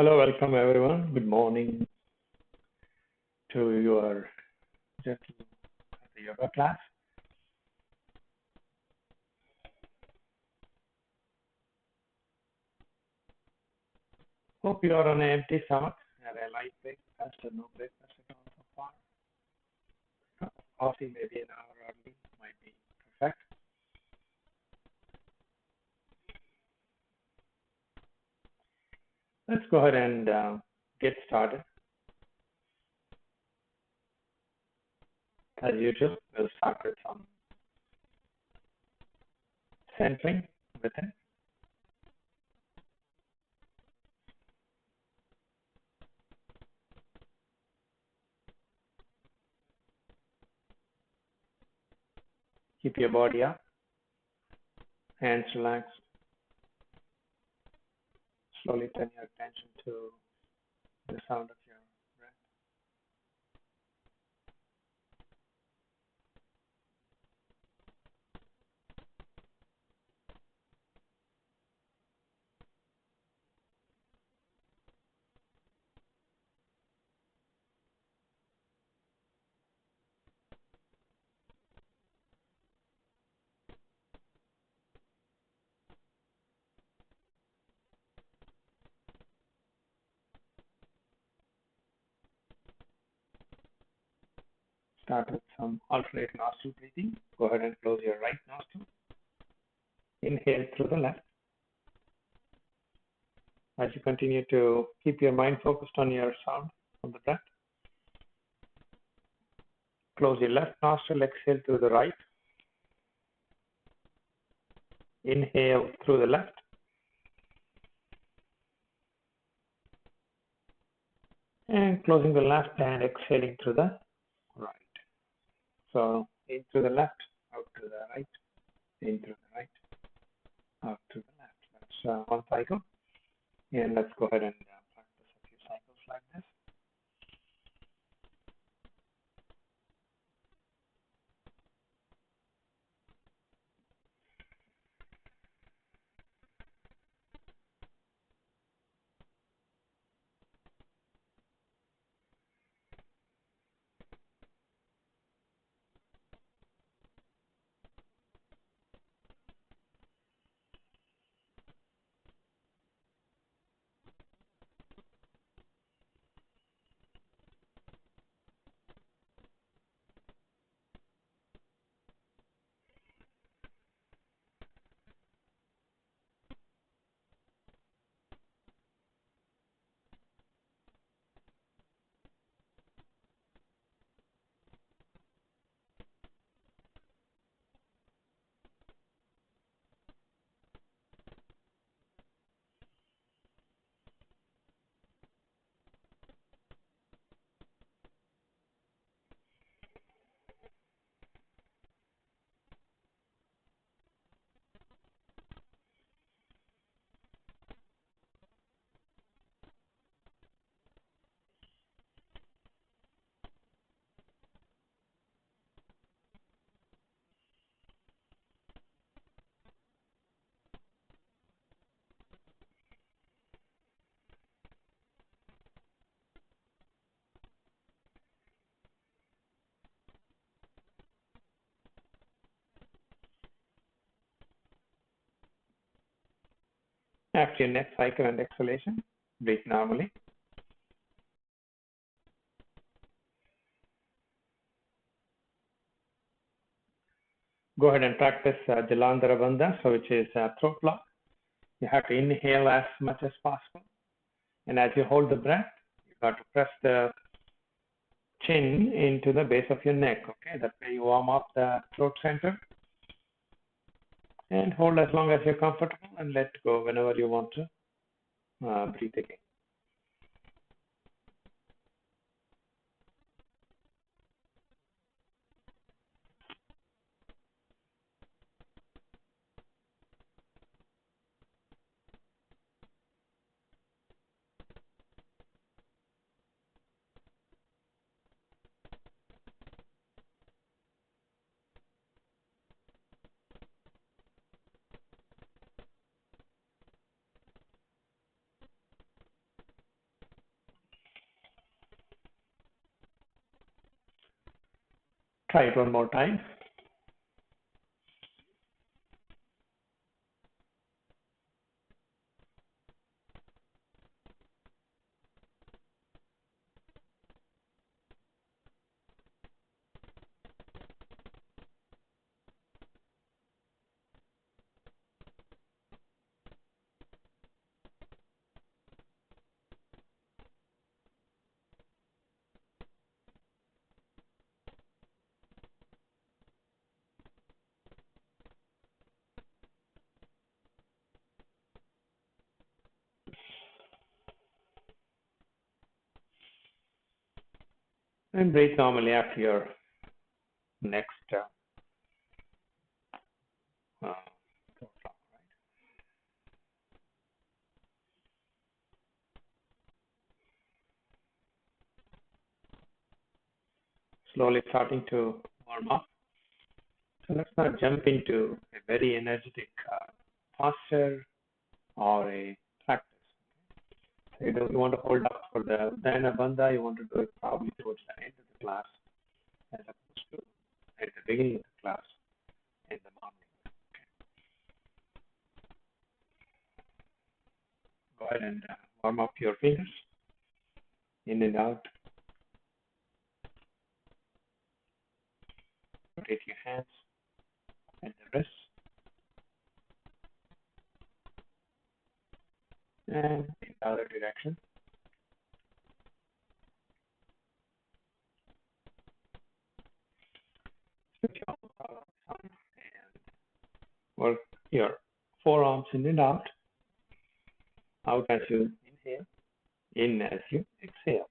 Hello, welcome everyone. Good morning to your gentle yoga class. Hope you are on an empty stomach. Had a light breakfast or no breakfast at all so far. Cup of coffee, maybe an hour early, might be perfect. Let's go ahead and get started. As usual, we'll start with some centering within. Keep your body up, hands relaxed. Slowly turn your attention to the sound of your breath. Start with some alternate nostril breathing. Go ahead and close your right nostril. Inhale through the left. As you continue to keep your mind focused on your sound of the breath. Close your left nostril, exhale through the right. Inhale through the left. And closing the left and exhaling through the right. So in through the left, out to the right, in through the right, out to the left. That's one cycle. And let's go ahead and practice a few cycles like this. After your next cycle and exhalation, breathe normally. Go ahead and practice Jalandhara Bandha, so which is throat block. You have to inhale as much as possible. And as you hold the breath, you got to press the chin into the base of your neck. Okay, that way you warm up the throat center. And hold as long as you're comfortable and let go whenever you want to breathe again. Try it one more time. And breathe normally after your next uh, slowly starting to warm up. So let's not jump into a very energetic posture or a practice. So you want to hold up for the Dhyana Bandha, you want to do it probably towards the end of the class as opposed to at the beginning of the class in the morning. Go ahead and warm up your fingers in and out. Rotate your hands and the wrists. And in the other direction. And work your forearms in and out. Out as you inhale, in as you exhale.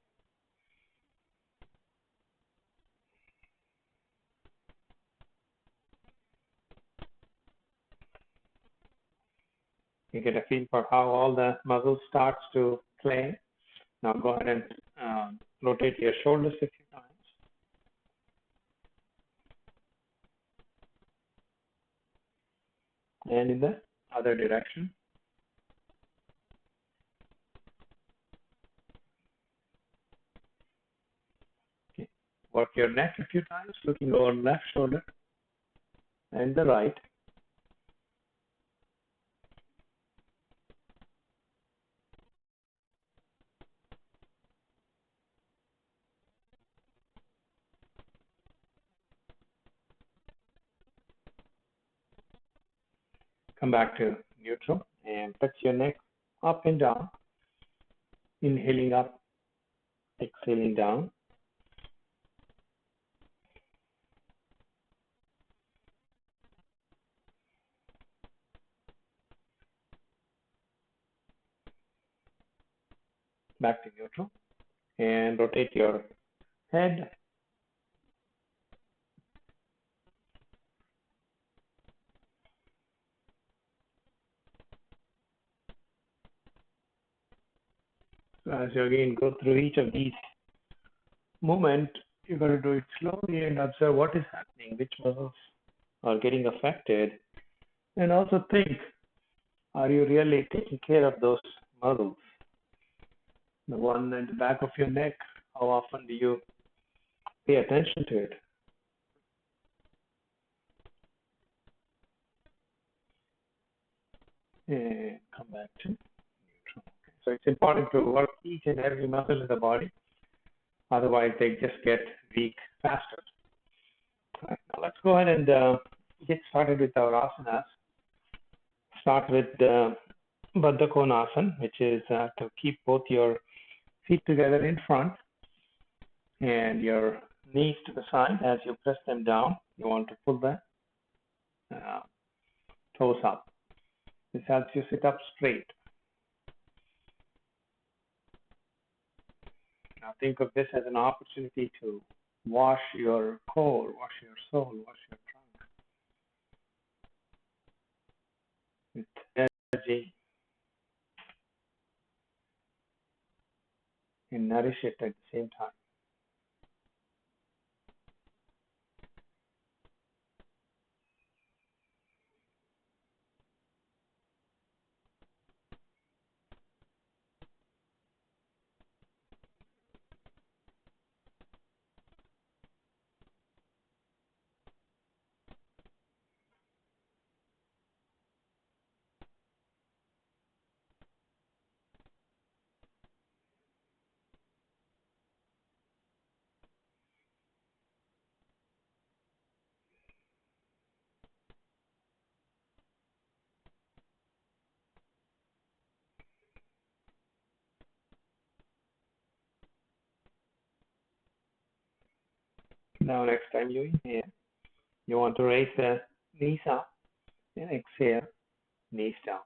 You get a feel for how all the muscles starts to play. Now go ahead and rotate your shoulders a few times. And in the other direction. Okay. Work your neck a few times, looking over left shoulder and the right. Come back to neutral and touch your neck up and down. Inhaling up, exhaling down. Back to neutral and rotate your head. So as you again go through each of these movements, you're going to do it slowly and observe what is happening, which muscles are getting affected, and also think, are you really taking care of those muscles? The one at the back of your neck, how often do you pay attention to it? And come back to neutral. So it's important to work each and every muscle in the body. Otherwise, they just get weak faster. Right, now let's go ahead and get started with our asanas. Start with Baddha Konasana, which is to keep both your feet together in front and your knees to the side. As you press them down, you want to pull the toes up. This helps you sit up straight. Now think of this as an opportunity to wash your core, wash your soul, wash your trunk with energy and nourish it at the same time. Now, next time you inhale, you want to raise the knees up and exhale, knees down.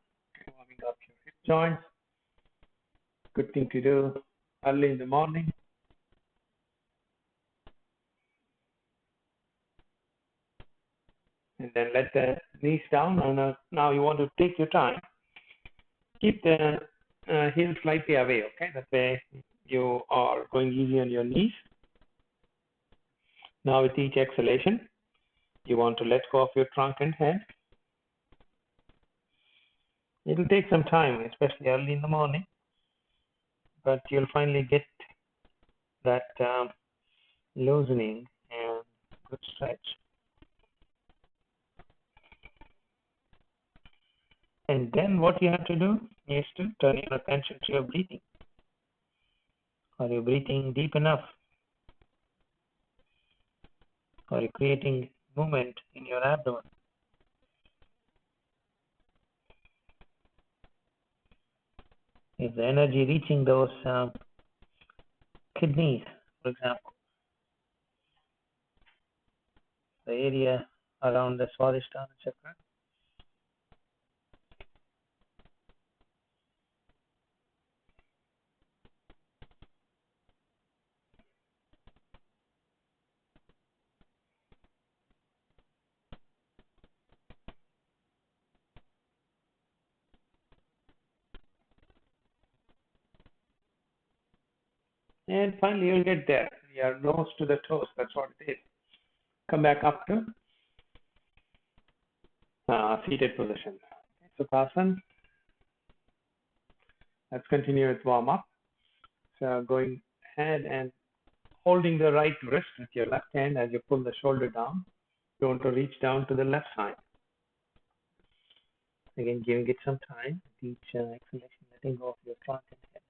Warming up your hip joints. Good thing to do early in the morning. And then let the knees down. And now you want to take your time. Keep the heels slightly away, okay? That way you are going easy on your knees. Now with each exhalation, you want to let go of your trunk and head. It'll take some time, especially early in the morning, but you'll finally get that loosening and good stretch. And then what you have to do is to turn your attention to your breathing. Are you breathing deep enough? Are you creating movement in your abdomen? Is the energy reaching those kidneys, for example, the area around the Swadhisthana chakra? And finally, you'll get there. Your nose to the toes, that's what it is. Come back up to seated position. Sukhasana. Let's continue with warm up. So going ahead and holding the right wrist with your left hand as you pull the shoulder down. You want to reach down to the left side. Again, giving it some time. Each exhalation, letting go of your trunk and head.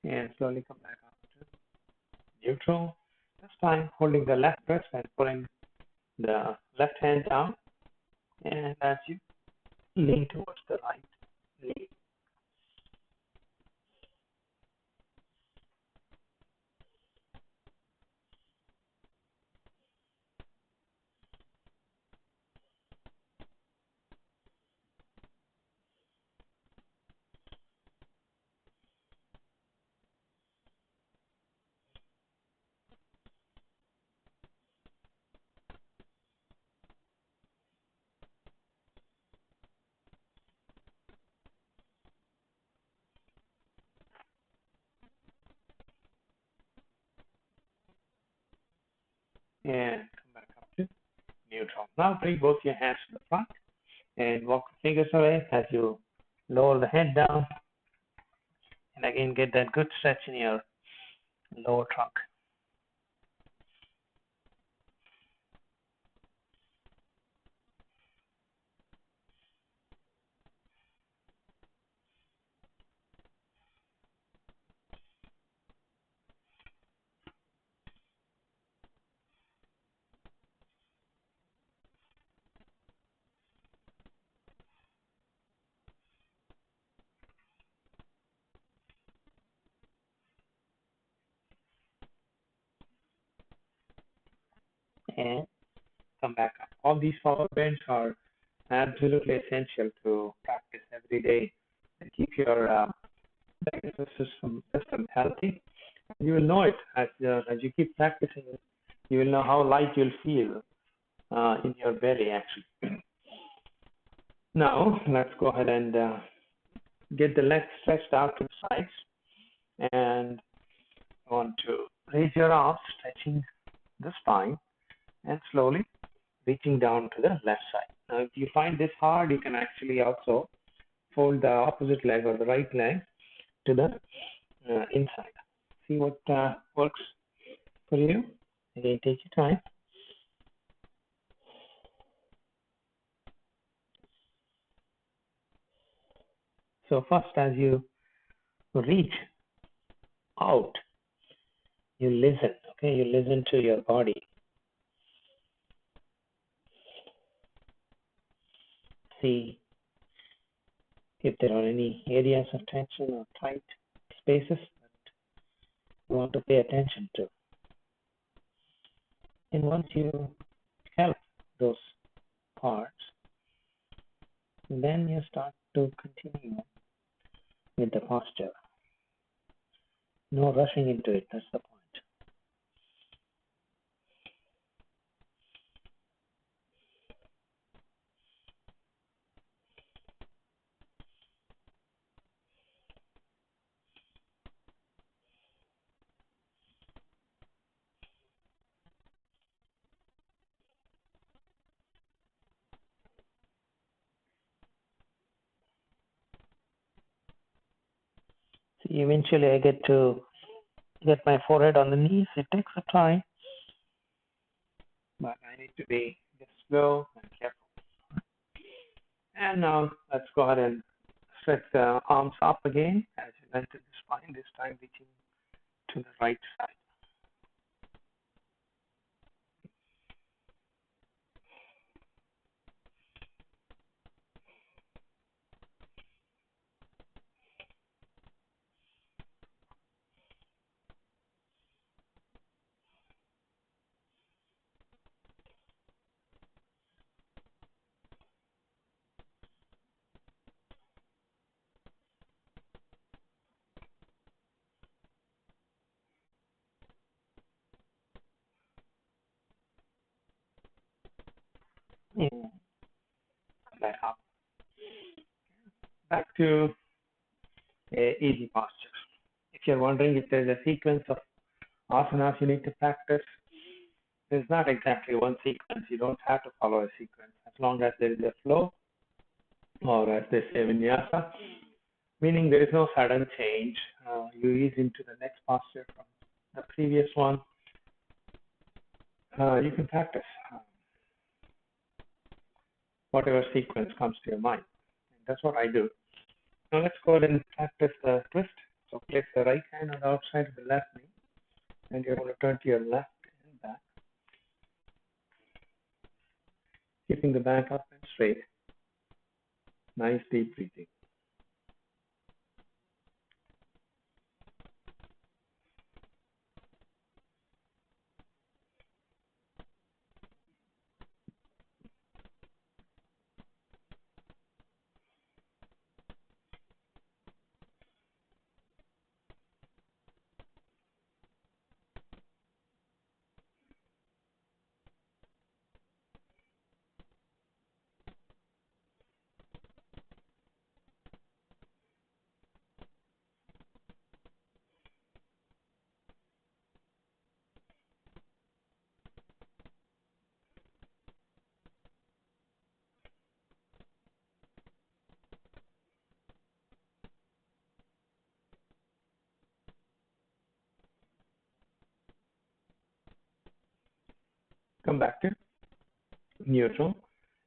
And slowly come back up to neutral. This time, holding the left wrist and pulling the left hand down. And as you lean towards the right knee. And come back up to neutral. Now bring both your hands to the front and walk the fingers away as you lower the head down. And again, get that good stretch in your lower trunk. And come back up. All these power bends are absolutely essential to practice every day and keep your digestive system healthy. You will know it as you keep practicing it. You will know how light you'll feel in your belly actually. Now let's go ahead and get the legs stretched out to the sides, and you want to raise your arms, stretching the spine, and slowly reaching down to the left side. Now, if you find this hard, you can actually also fold the opposite leg or the right leg to the inside. See what works for you. Again, take your time. So first, as you reach out, you listen, okay? You listen to your body. See if there are any areas of tension or tight spaces that you want to pay attention to. And once you help those parts, then you start to continue with the posture. No rushing into it, that's the point. See, eventually I get my forehead on the knees. It takes some time, but I need to be just slow and careful. And now let's go ahead and stretch the arms up again as you lengthen the spine, this time reaching to the right side. And back up. Back to a easy posture. If you're wondering if there's a sequence of asanas you need to practice, there's not exactly one sequence. You don't have to follow a sequence. As long as there is a flow, or as they say, vinyasa, meaning there is no sudden change. You ease into the next posture from the previous one. You can practice whatever sequence comes to your mind. And that's what I do. Now let's go ahead and practice the twist. So place the right hand on the outside of the left knee, and you're going to turn to your left and back, keeping the back up and straight. Nice deep breathing. Come back to neutral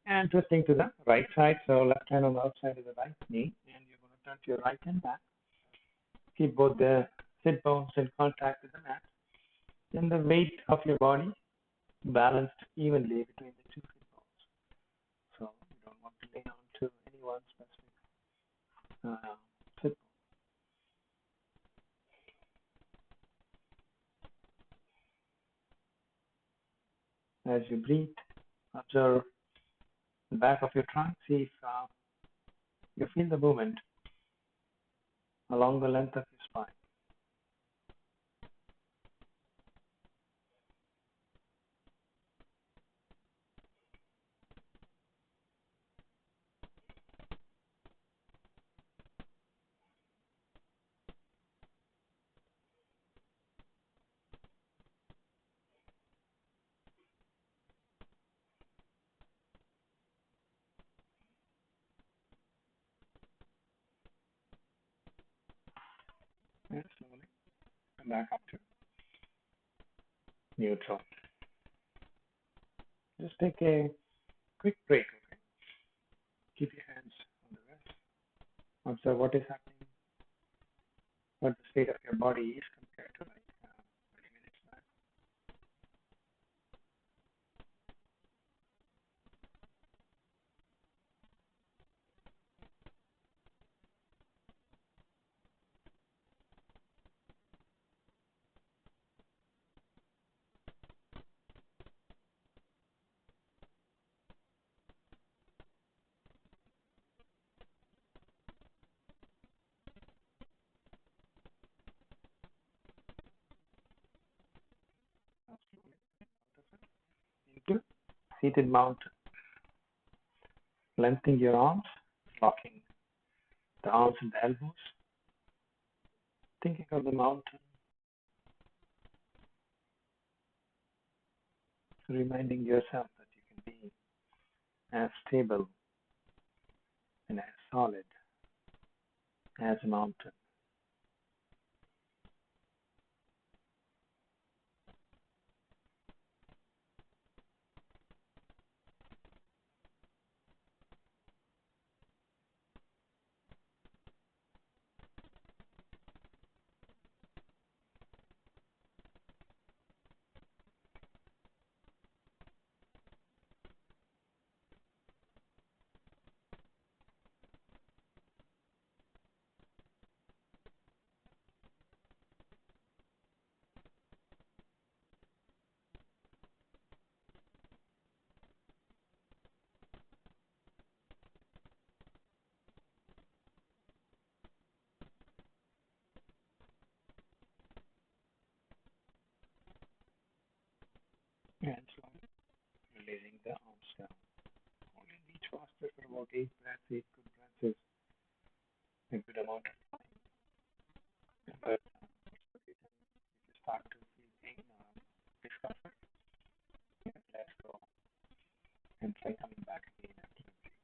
and twisting to the right side. So left hand on the outside of the right knee, and you're going to turn to your right and back. Keep both the sit bones in contact with the mat, and the weight of your body balanced evenly between the two sit bones. So you don't want to lean on to any one specific sit bone. As you breathe, observe the back of your trunk. See if you feel the movement along the length of your spine. Come back up to neutral. Just take a quick break. Okay? Keep your hands on the wrist. Observe what is happening, what the state of your body is compared to like 30 minutes back. Into seated mountain. Lengthening your arms, locking the arms and the elbows. Thinking of the mountain. Reminding yourself that you can be as stable and as solid as a mountain. And slowly releasing the arms down. Holding each posture for about 8 breaths. 8 good breaths is a good amount of time. But if you start to feel pain or discomfort, let go and try coming back again after a break.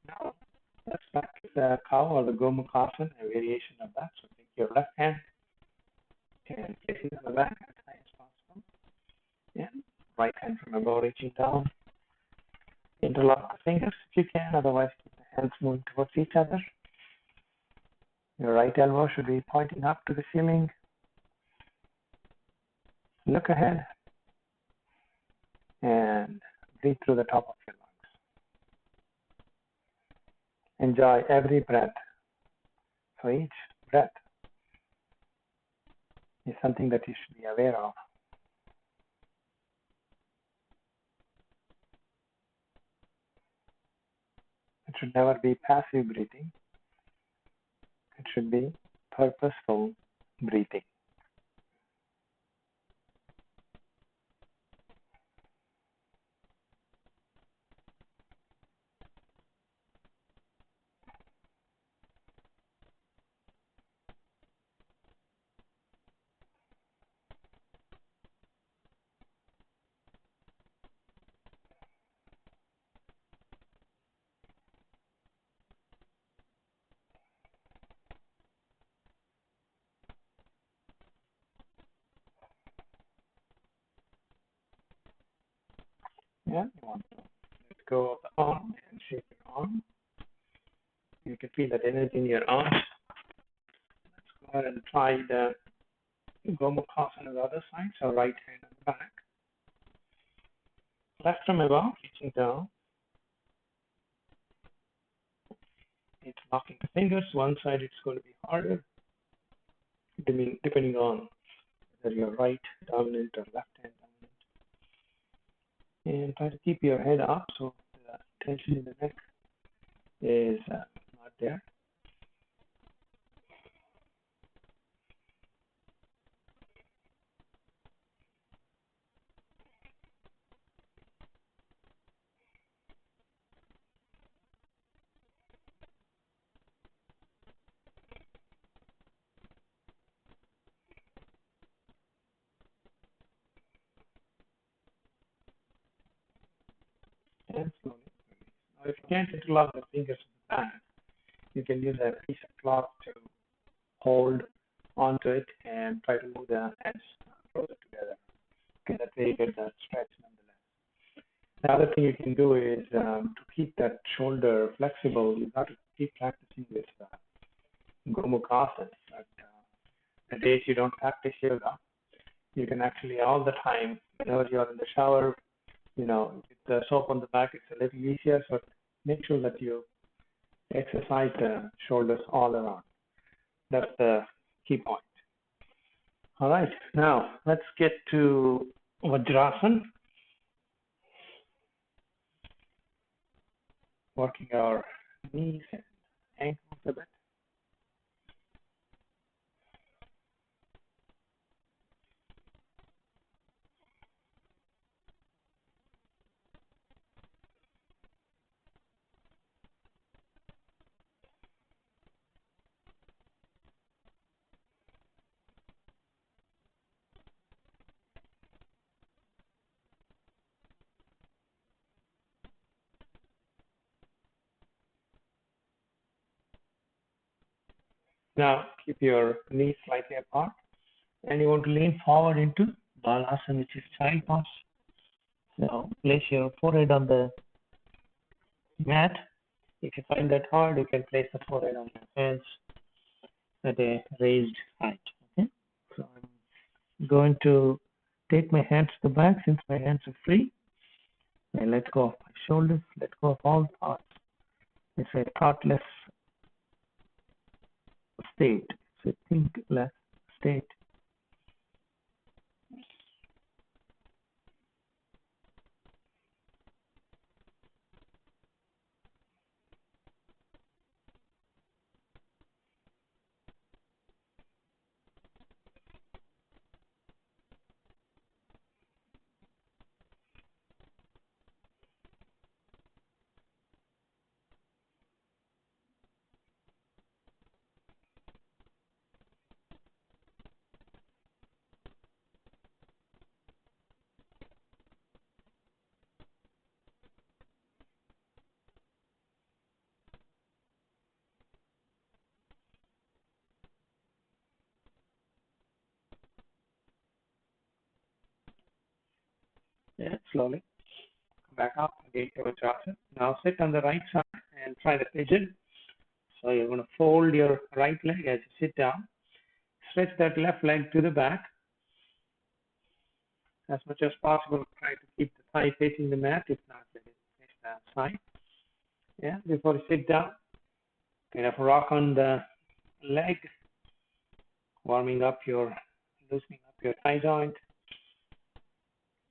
Now, let's practice the cow or the Gomukhasana, a variation of that. So take your left hand and place it on the back as high as possible. And right hand from above reaching down. Interlock the fingers if you can, otherwise keep the hands moving towards each other. Your right elbow should be pointing up to the ceiling. Look ahead and breathe through the top of your lungs. Enjoy every breath. So each breath is something that you should be aware of. It should never be passive breathing. It should be purposeful breathing. Yeah, you want to let go of the arm and shape your arm. You can feel that energy in your arms. Let's go ahead and try the Gomukhasana on the other side. So right hand on the back. Left from above, reaching down. It's locking the fingers. One side it's going to be harder, depending on whether you're right dominant or left hand dominant. And try to keep your head up so the tension in the neck is not there. And slowly release. Now, if you can't interlock the fingers at the back, you can use a piece of cloth to hold onto it and try to move the hands closer together. Okay, that way you get that stretch nonetheless. The other thing you can do is to keep that shoulder flexible, you have to keep practicing this Gomukha. But the days you don't practice yoga, you can actually all the time, whenever you're in the shower, with the soap on the back, it's a little easier. So make sure that you exercise the shoulders all around. That's the key point. All right, now let's get to Vajrasana, working our knees and ankles a bit. Now keep your knees slightly apart, and you want to lean forward into Balasana, which is child pose. So place your forehead on the mat. If you find that hard, you can place the forehead on your hands at a raised height. Okay. So I'm going to take my hands to the back since my hands are free, and let go of my shoulders. Let go of all thoughts. It's a thoughtless state. It's a thinkless state. Yeah, slowly. Back up again to Vajrasana. Now sit on the right side and try the pigeon. So you're going to fold your right leg as you sit down. Stretch that left leg to the back as much as possible. Try to keep the thigh facing the mat, if not, let it face that side. Yeah, before you sit down, kind of rock on the leg, warming up your, loosening up your thigh joint,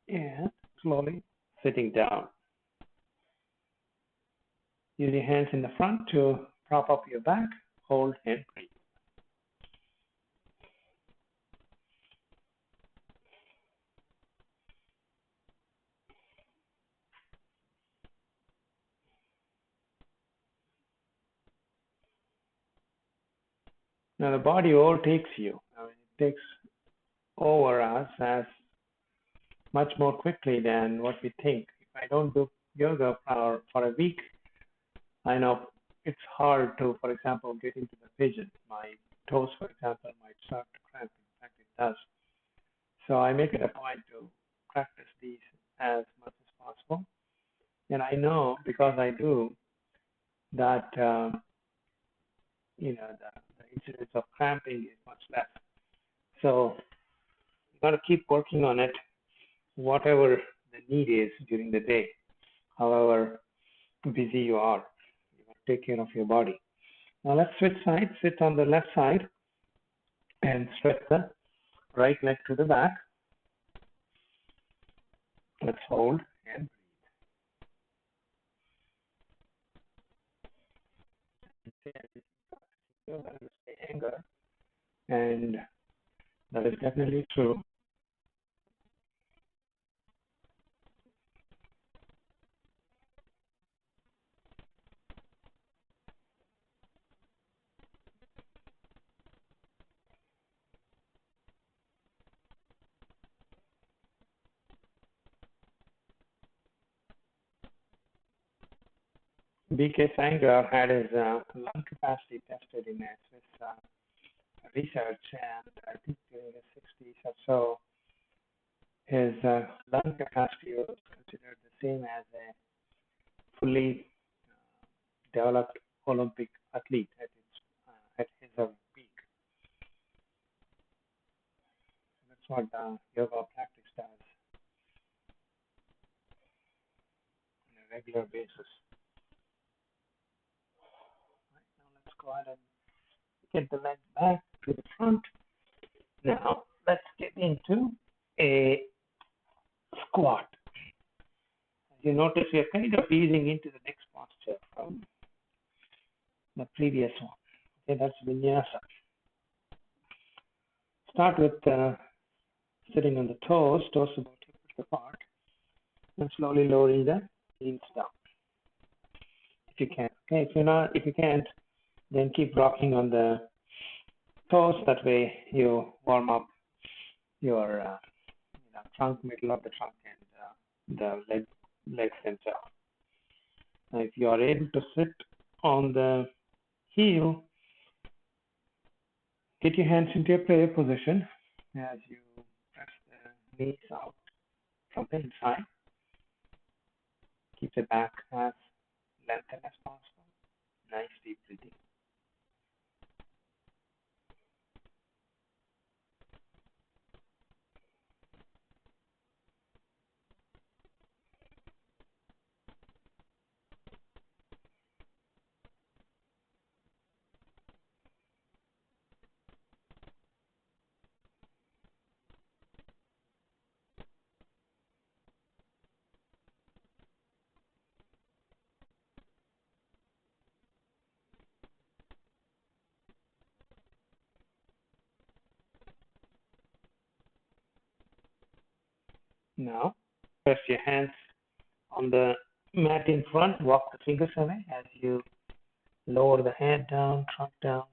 and slowly sitting down. Use your hands in the front to prop up your back, hold and breathe. Now the body overtakes you. I mean, it takes over us as much more quickly than what we think. If I don't do yoga for a week, I know it's hard to, for example, get into the pigeon. My toes, for example, might start to cramp. In fact, it does. So I make it a point to practice these as much as possible. And I know because I do that, the incidence of cramping is much less. So you got to keep working on it, whatever the need is during the day, however busy you are. You got to take care of your body. Now let's switch sides. Sit on the left side and stretch the right leg to the back. Let's hold and anger, and that is definitely true. BK Sanger had his lung capacity tested in a Swiss research, and I think in the 60s or so, his lung capacity was considered the same as a fully developed Olympic athlete at his peak. That's what yoga practice does on a regular basis. Right, now let's go ahead and get the leg back to the front. Now let's get into a squat. As you notice, we are kind of easing into the next posture from the previous one. Okay, that's vinyasa. Start with sitting on the toes about hip width apart, and slowly lowering the heels down. If you can, okay. If you can't, then keep rocking on the toes. That way, you warm up your trunk, middle of the trunk, and the legs themselves. Now, if you are able to sit on the heel, get your hands into a prayer position as you press the knees out from the inside. Keep the back as lengthened as possible. Nice deep breathing. Now, press your hands on the mat in front. Walk the fingers away as you lower the head down, trunk down.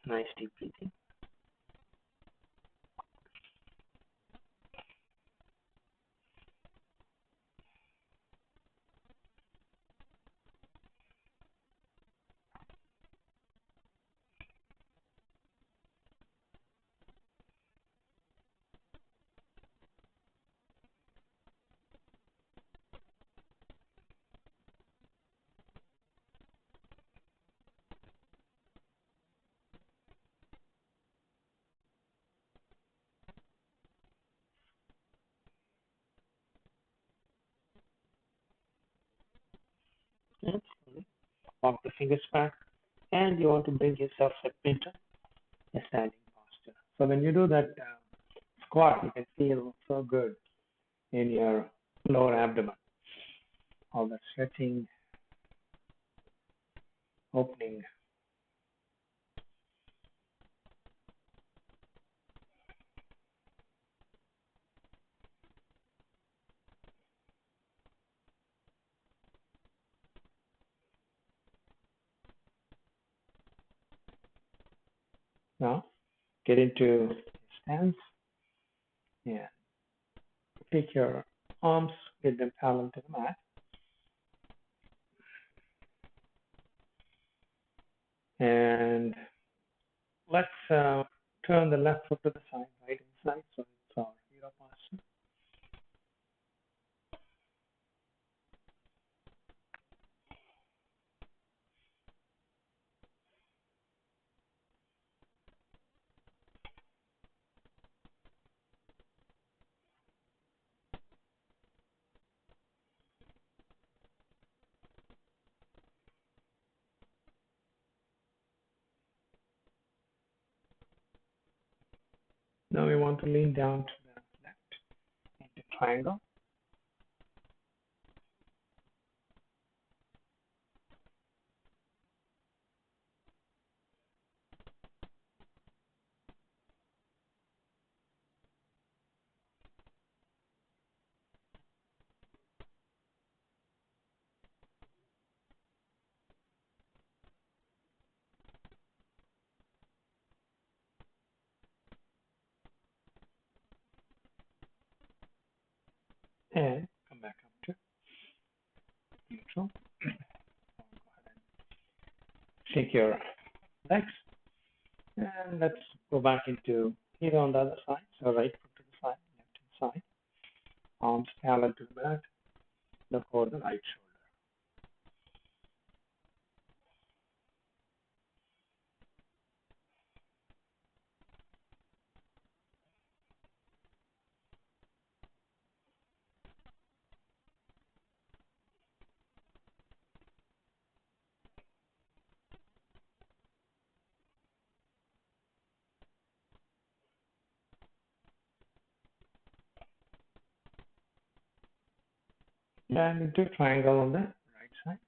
Nice deep breathing. And slowly walk the fingers back, and you want to bring yourself into a standing posture. So when you do that squat, you can feel so good in your lower abdomen. All that stretching, opening. Now, get into stance. Yeah. Take your arms, get them parallel to the mat. And let's turn the left foot to the side, right inside. So it's our hero posture. Now we want to lean down to the left into triangle. And come back up to neutral. Go ahead and shake your legs. And let's go back into here on the other side. So right foot to the side, left hand side, arms parallel to the mat, look over the right shoulder. And into triangle on the right side.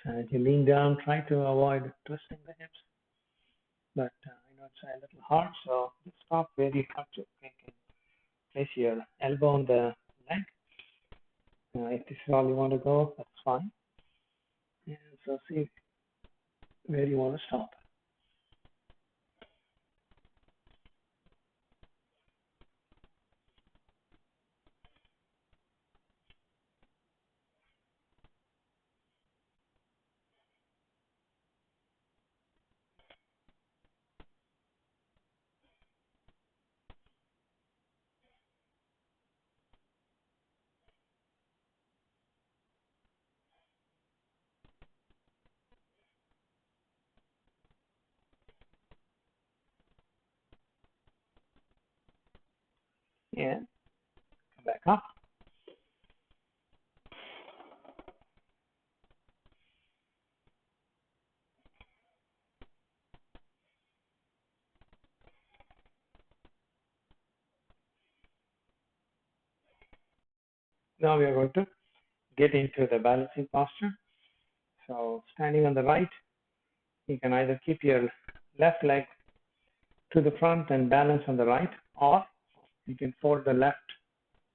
So as you lean down, try to avoid twisting the hips. But I know it's a little hard, so just stop where you have to. You can place your elbow on the leg. If this is all you want to go, that's fine. And so see where you want to stop. And come back up. Now we are going to get into the balancing posture. So standing on the right, you can either keep your left leg to the front and balance on the right, or you can fold the left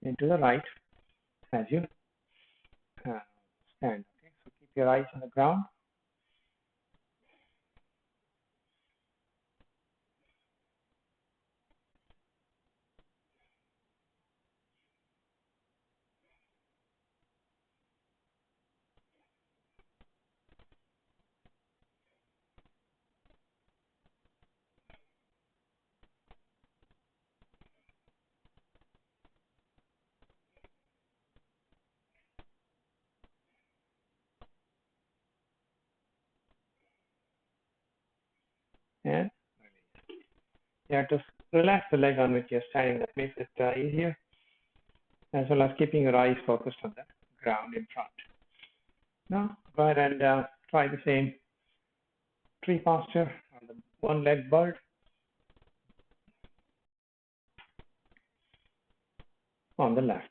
into the right as you stand. Okay, so keep your eyes on the ground. And you have to relax the leg on which you're standing. That makes it easier, as well as keeping your eyes focused on the ground in front. Now go ahead and try the same tree posture on the one leg bird. On the left.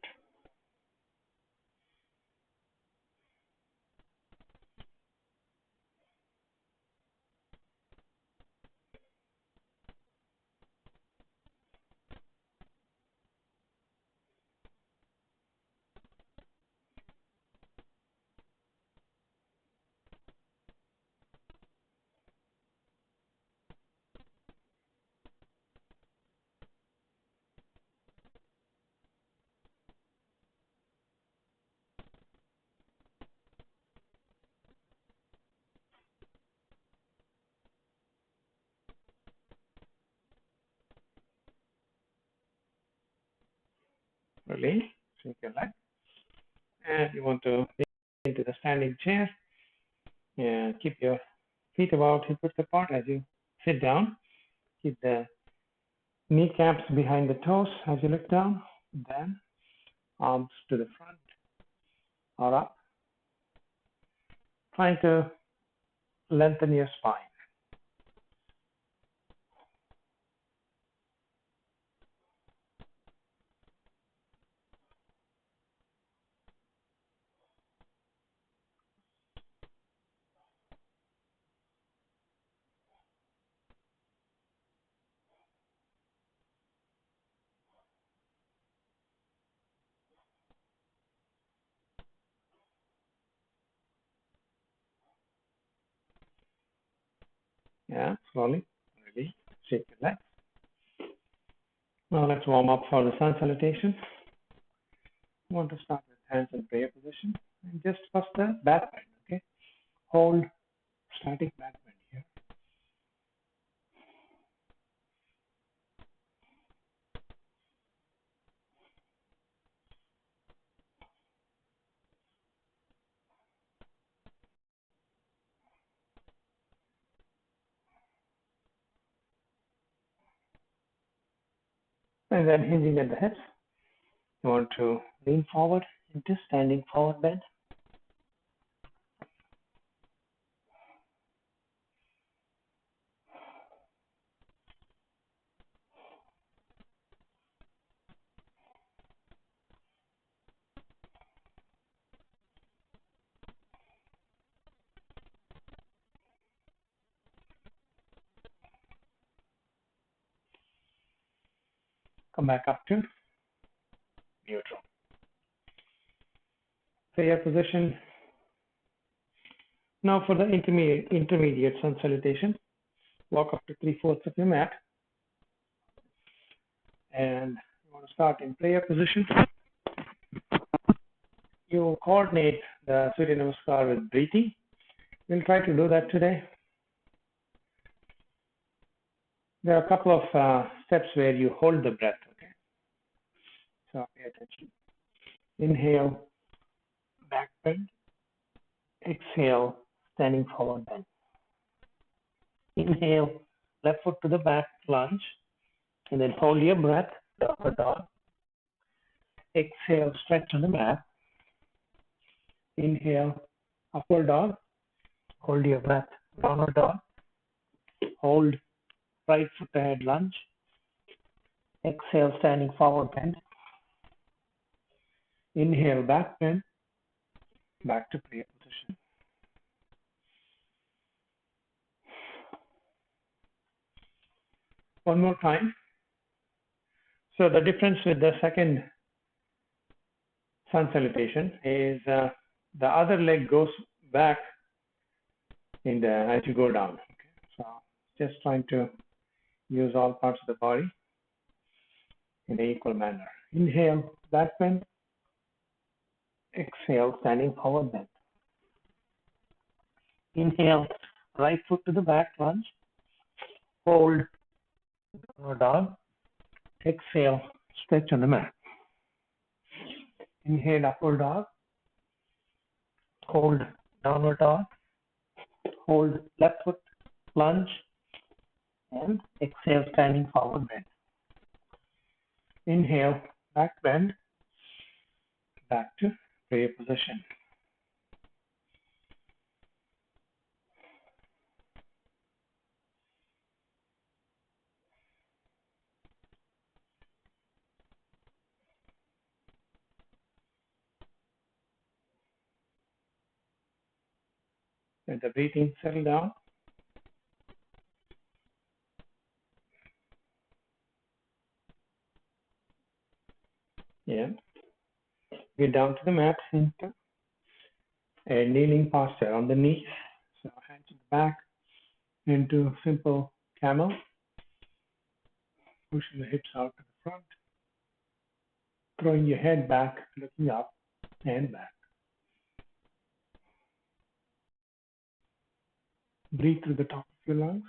Release, shake your leg. And you want to get into the standing chair. And keep your feet about hip width apart as you sit down. Keep the kneecaps behind the toes as you look down. Then arms to the front or up. Trying to lengthen your spine. Yeah, slowly. Release, shake your legs. Now let's warm up for the sun salutation. You want to start with hands in prayer position and just first the back bend. Okay, hold static back bend here. And then hinging at the hips. You want to lean forward into standing forward bend. Come back up to neutral. Prayer position. Now for the intermediate sun salutation, walk up to 3/4 of your mat. And you want to start in prayer position. You will coordinate the Surya Namaskar with breathing. We'll try to do that today. There are a couple of steps where you hold the breath, okay? So pay attention. Inhale, back bend. Exhale, standing forward bend. Inhale, left foot to the back, lunge. And then hold your breath, upward dog. Exhale, stretch on the mat. Inhale, upward dog. Hold your breath, downward dog. Hold right foot ahead, lunge. Exhale, standing forward bend. Inhale, back bend. Back to prayer position. One more time. So the difference with the second sun salutation is the other leg goes back as you go down. Okay. So just trying to use all parts of the body in an equal manner. Inhale, back bend. Exhale, standing forward bend. Inhale, right foot to the back, lunge. Hold, downward dog. Exhale, stretch on the mat. Inhale, upward dog. Hold, downward dog. Hold, left foot, lunge. And exhale, standing forward bend. Inhale, back bend. Back to prayer position. Let the breathing settle down. Yeah. Get down to the mat into a kneeling posture on the knees. So hands to the back into simple camel. Pushing the hips out to the front. Throwing your head back, looking up and back. Breathe through the top of your lungs.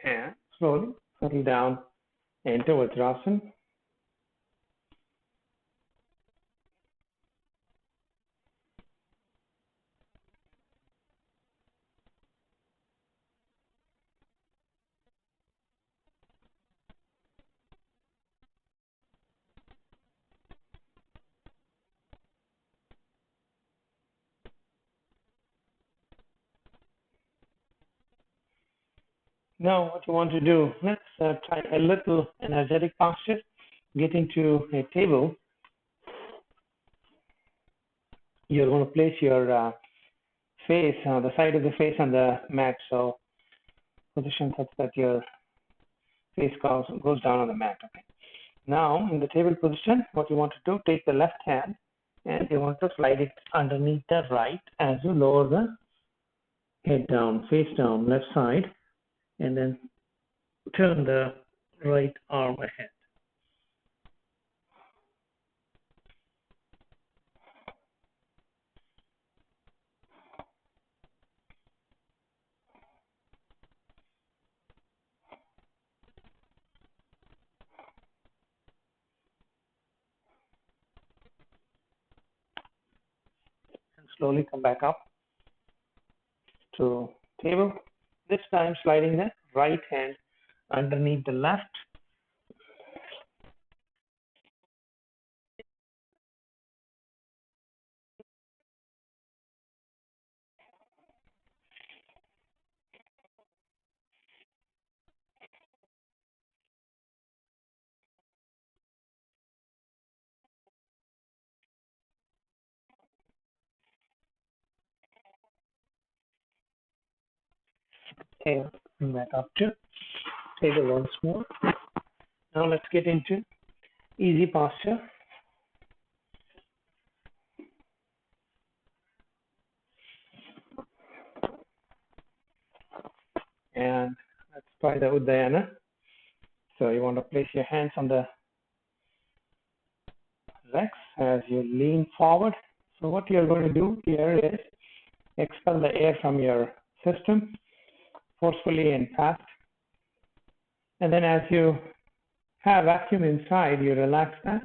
And slowly settle down into Vajrasana. Now what you want to do, let's try a little energetic posture. Get into a table. You're going to place your face, the side of the face on the mat. So position such that your face goes down on the mat. Okay. Now, in the table position, what you want to do, take the left hand and you want to slide it underneath the right as you lower the head down, face down, left side, and then turn the right arm ahead. And slowly come back up to table. This time sliding the right hand underneath the left. And back up to table once more. Now let's get into easy posture. And let's try the Uddiyana. So you want to place your hands on the legs as you lean forward. So what you're going to do here is expel the air from your system forcefully and fast. And then as you have vacuum inside, you relax the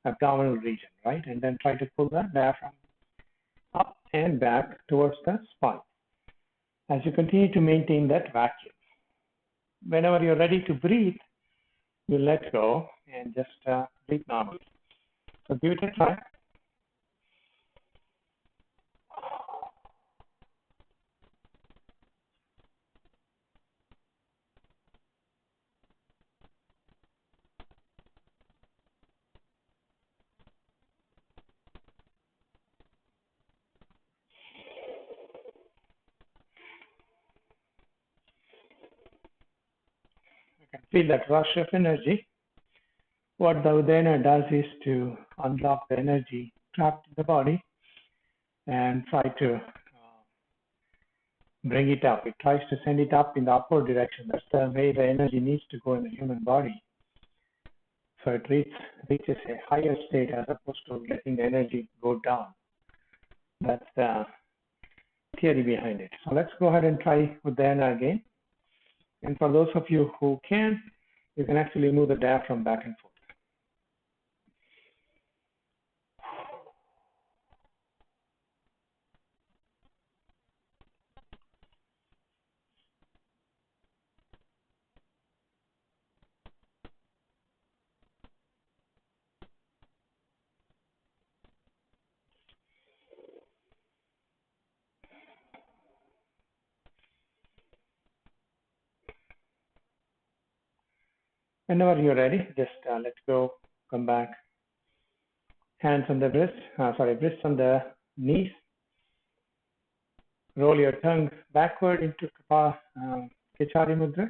abdominal region, right? And then try to pull the diaphragm up and back towards the spine. As you continue to maintain that vacuum. Whenever you're ready to breathe, you let go and just breathe normally. So give it a try. You can feel that rush of energy. What the Uddiyana does is to unlock the energy trapped in the body and try to bring it up. It tries to send it up in the upward direction. That's the way the energy needs to go in the human body. So it reaches a higher state as opposed to letting the energy go down. That's the theory behind it. So let's go ahead and try Uddiyana again. And for those of you who can, you can actually move the diaphragm back and forth. Whenever you're ready, just let go, come back. Hands on the wrists on the knees. Roll your tongue backward into Kichari Mudra.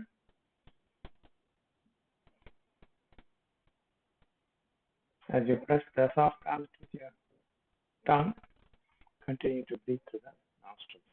As you press the soft palate with your tongue, continue to breathe through the nostrils.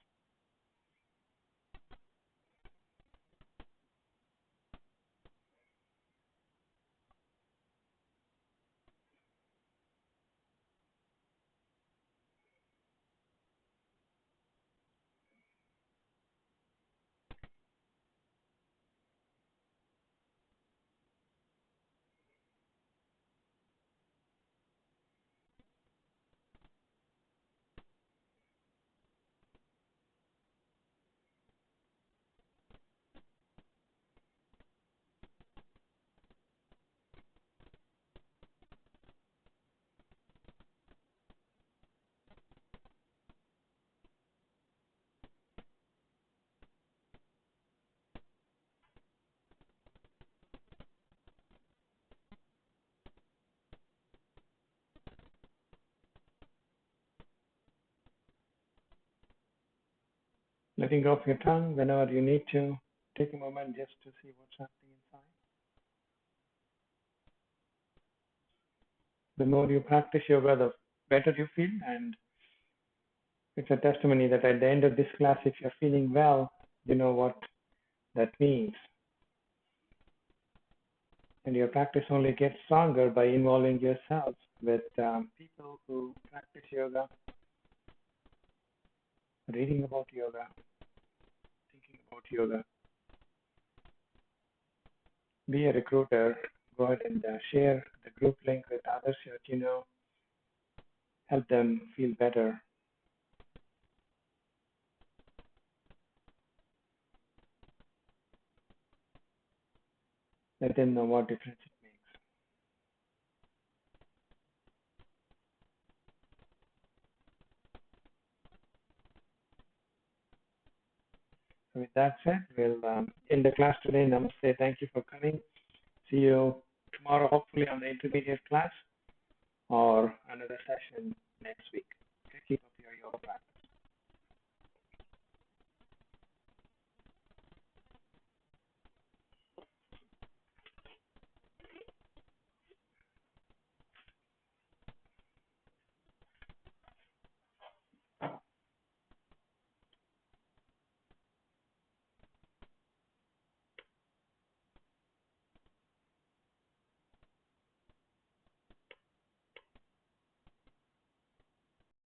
Letting go of your tongue whenever you need to. take a moment just to see what's happening inside. The more you practice yoga, the better you feel, and it's a testimony that at the end of this class, if you're feeling well, you know what that means. And your practice only gets stronger by involving yourself with people who practice yoga, reading about yoga, thinking about yoga. Be a recruiter. Go ahead and share the group link with others that you know. Help them feel better. Let them know what difference it makes. So with that said, we'll end the class today. Namaste. Thank you for coming. See you tomorrow, hopefully on the intermediate class or another session next week. Keep up your yoga practice.